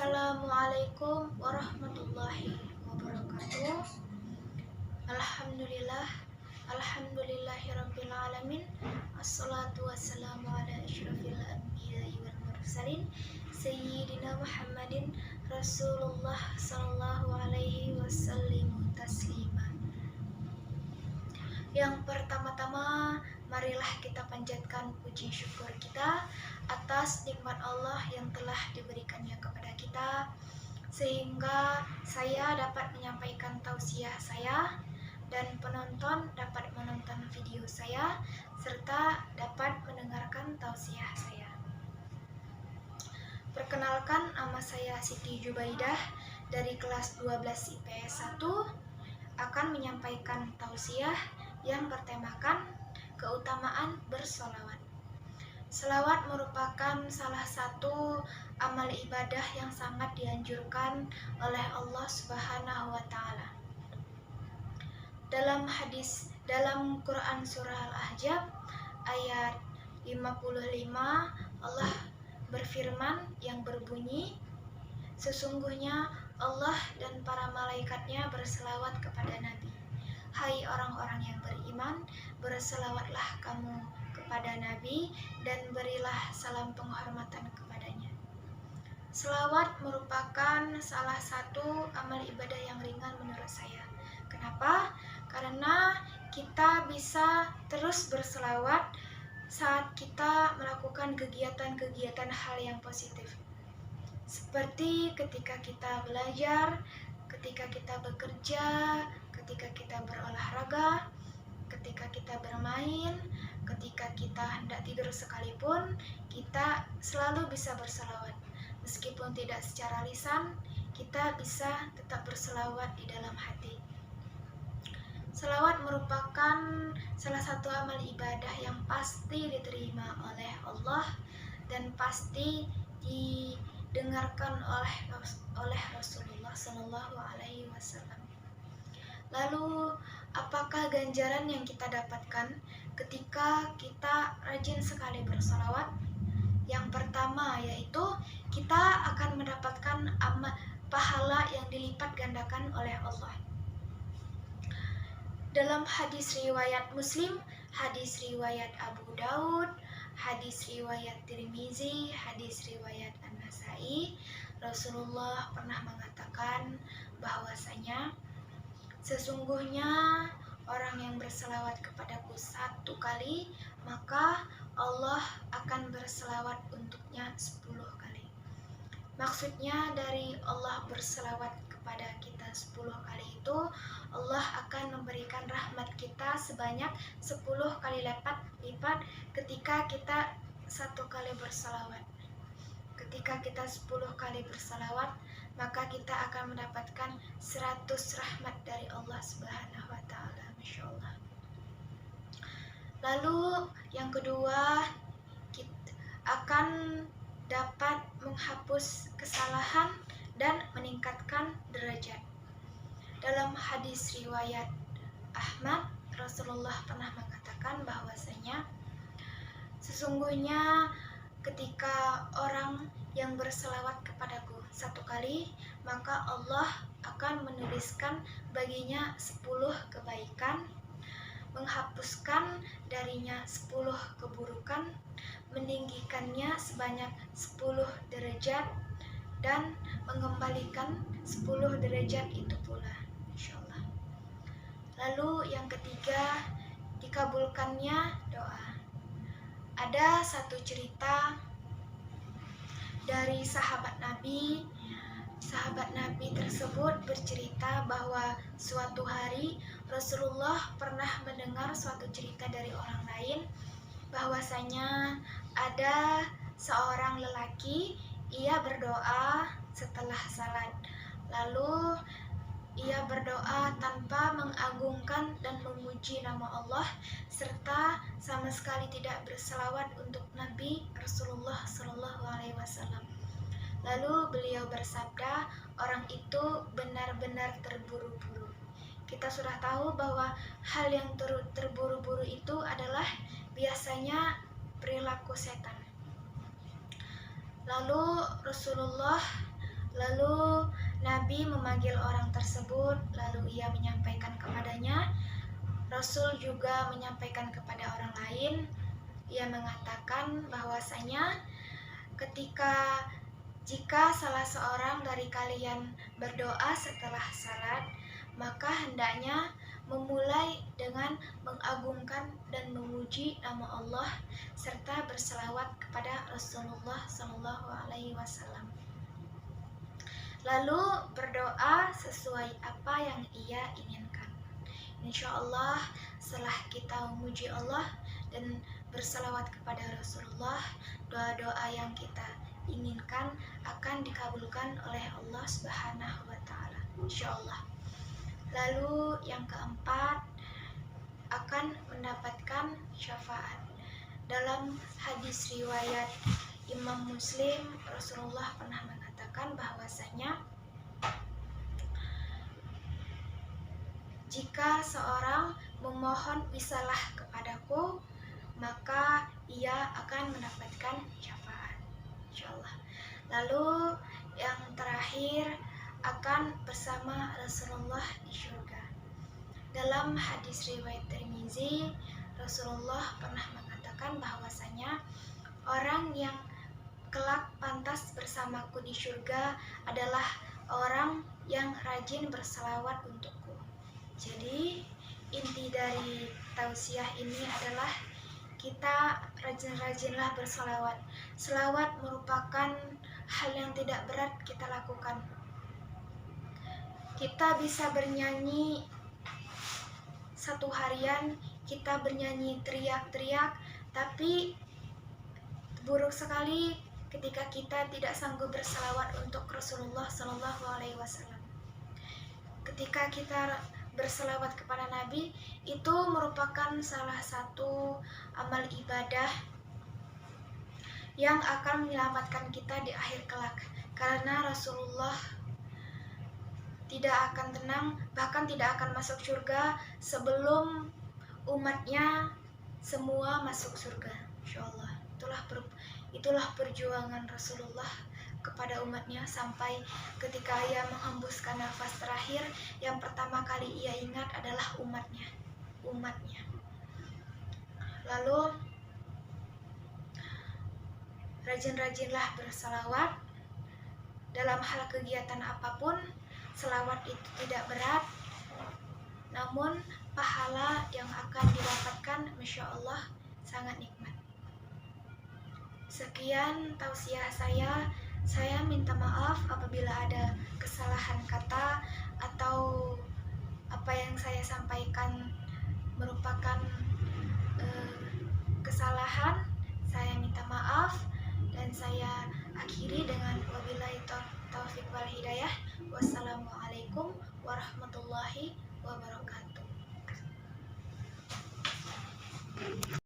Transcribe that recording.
Assalamualaikum warahmatullahi wabarakatuh. Alhamdulillah, alhamdulillahirabbil alamin. Assalatu wassalamu ala asyrafil anbiya'i wal mursalin sayyidina Muhammadin Rasulullah sallallahu alaihi wasallam taslima. Yang pertama-tama, marilah kita panjatkan puji syukur kita atas nikmat Allah yang telah diberikannya kepada kita, sehingga saya dapat menyampaikan tausiah saya dan penonton dapat menonton video saya serta dapat mendengarkan tausiah saya. Perkenalkan, nama saya Siti Jubaidah dari kelas 12 IPS 1 akan menyampaikan tausiah yang bertemakan keutamaan bersolawat. Selawat merupakan salah satu amal ibadah yang sangat dianjurkan oleh Allah Subhanahu wa Ta'ala. Dalam Quran Surah Al-Ahzab ayat 55, Allah berfirman yang berbunyi, "Sesungguhnya Allah dan para malaikatnya berselawat kepada Nabi. Hai orang-orang yang beriman, berselawatlah kamu kepada Nabi dan berilah salam penghormatan kepadanya." Selawat merupakan salah satu amal ibadah yang ringan menurut saya. Kenapa? Karena kita bisa terus berselawat saat kita melakukan kegiatan-kegiatan hal yang positif. Seperti ketika kita belajar, ketika kita bekerja, ketika kita berolahraga, ketika kita bermain, ketika kita hendak tidur sekalipun, kita selalu bisa berselawat. Meskipun tidak secara lisan, kita bisa tetap berselawat di dalam hati. Selawat merupakan salah satu amal ibadah yang pasti diterima oleh Allah dan pasti didengarkan oleh Rasulullah Shallallahu Alaihi Wasallam. Lalu, apakah ganjaran yang kita dapatkan ketika kita rajin sekali bersolawat? Yang pertama yaitu kita akan mendapatkan pahala yang dilipat gandakan oleh Allah. Dalam hadis riwayat Muslim, hadis riwayat Abu Daud, hadis riwayat Tirmizi, hadis riwayat An-Nasai, Rasulullah pernah mengatakan bahwasanya sesungguhnya orang yang berselawat kepadaku 1 kali, maka Allah akan berselawat untuknya 10 kali. Maksudnya dari Allah berselawat kepada kita 10 kali itu, Allah akan memberikan rahmat kita sebanyak 10 kali lipat ketika kita 1 kali berselawat. Ketika kita 10 kali berselawat, maka kita akan mendapatkan 100 rahmat dari Allah Subhanahu wa Ta'ala. Masya Allah. Lalu yang kedua, kita akan dapat menghapus kesalahan dan meningkatkan derajat. Dalam hadis riwayat Ahmad, Rasulullah pernah mengatakan bahwasanya sesungguhnya ketika orang yang berselawat kepadaku 1 kali, maka Allah akan menuliskan baginya 10 kebaikan, menghapuskan darinya 10 keburukan, meninggikannya sebanyak 10 derajat, dan mengembalikan 10 derajat itu pula, insyaallah. Lalu yang ketiga, dikabulkannya doa. Ada satu cerita dari sahabat Nabi. Sahabat Nabi tersebut bercerita bahwa suatu hari Rasulullah pernah mendengar suatu cerita dari orang lain bahwasanya ada seorang lelaki, ia berdoa setelah salat. Lalu ia berdoa tanpa mengagungkan dan memuji nama Allah serta sama sekali tidak berselawat untuk Nabi Rasulullah Shallallahu Alaihi Wasallam. Lalu beliau bersabda, orang itu benar-benar terburu-buru. Kita sudah tahu bahwa hal yang terburu-buru itu adalah biasanya perilaku setan. Lalu Rasulullah Lalu Nabi memanggil orang tersebut, lalu ia menyampaikan kepadanya. Rasul juga menyampaikan kepada orang lain. Ia mengatakan bahwasanya jika salah seorang dari kalian berdoa setelah salat, maka hendaknya memulai dengan mengagungkan dan memuji nama Allah serta berselawat kepada Rasulullah SAW. Lalu berdoa sesuai apa yang ia inginkan. Insya Allah setelah kita memuji Allah dan berselawat kepada Rasulullah, doa-doa yang kita inginkan akan dikabulkan oleh Allah Subhanahu wa Ta'ala, insya Allah. Lalu yang keempat, akan mendapatkan syafaat. Dalam hadis riwayat Imam Muslim, Rasulullah pernah mengatakan bahwasanya jika seorang memohon wisalah kepadaku, maka ia akan mendapatkan syafaat, insyaallah. Lalu yang terakhir, akan bersama Rasulullah di surga. Dalam hadis riwayat Tirmizi, Rasulullah pernah mengatakan bahwasanya orang yang kelak pantas bersamaku di surga adalah orang yang rajin berselawat untukku. Jadi inti dari tausiah ini adalah kita rajin-rajinlah berselawat. Selawat merupakan hal yang tidak berat kita lakukan. Kita bisa bernyanyi satu harian, kita bernyanyi teriak-teriak, tapi buruk sekali ketika kita tidak sanggup berselawat untuk Rasulullah SAW. Ketika kita berselawat kepada Nabi, itu merupakan salah satu amal ibadah yang akan menyelamatkan kita di akhir kelak. Karena Rasulullah tidak akan tenang, bahkan tidak akan masuk surga sebelum umatnya semua masuk surga, insyaallah. Itulah perjuangan Rasulullah kepada umatnya sampai ketika ia menghembuskan nafas terakhir, yang pertama kali ia ingat adalah umatnya. Lalu rajin-rajinlah bersalawat dalam hal kegiatan apapun. Selawat itu tidak berat, namun pahala yang akan didapatkan Masya Allah sangat nikmat. Sekian tausiah saya minta maaf apabila ada kesalahan kata atau apa yang saya sampaikan merupakan kesalahan. Saya minta maaf dan saya akhiri dengan wabillahi taufiq wal hidayah. Wassalamualaikum warahmatullahi wabarakatuh.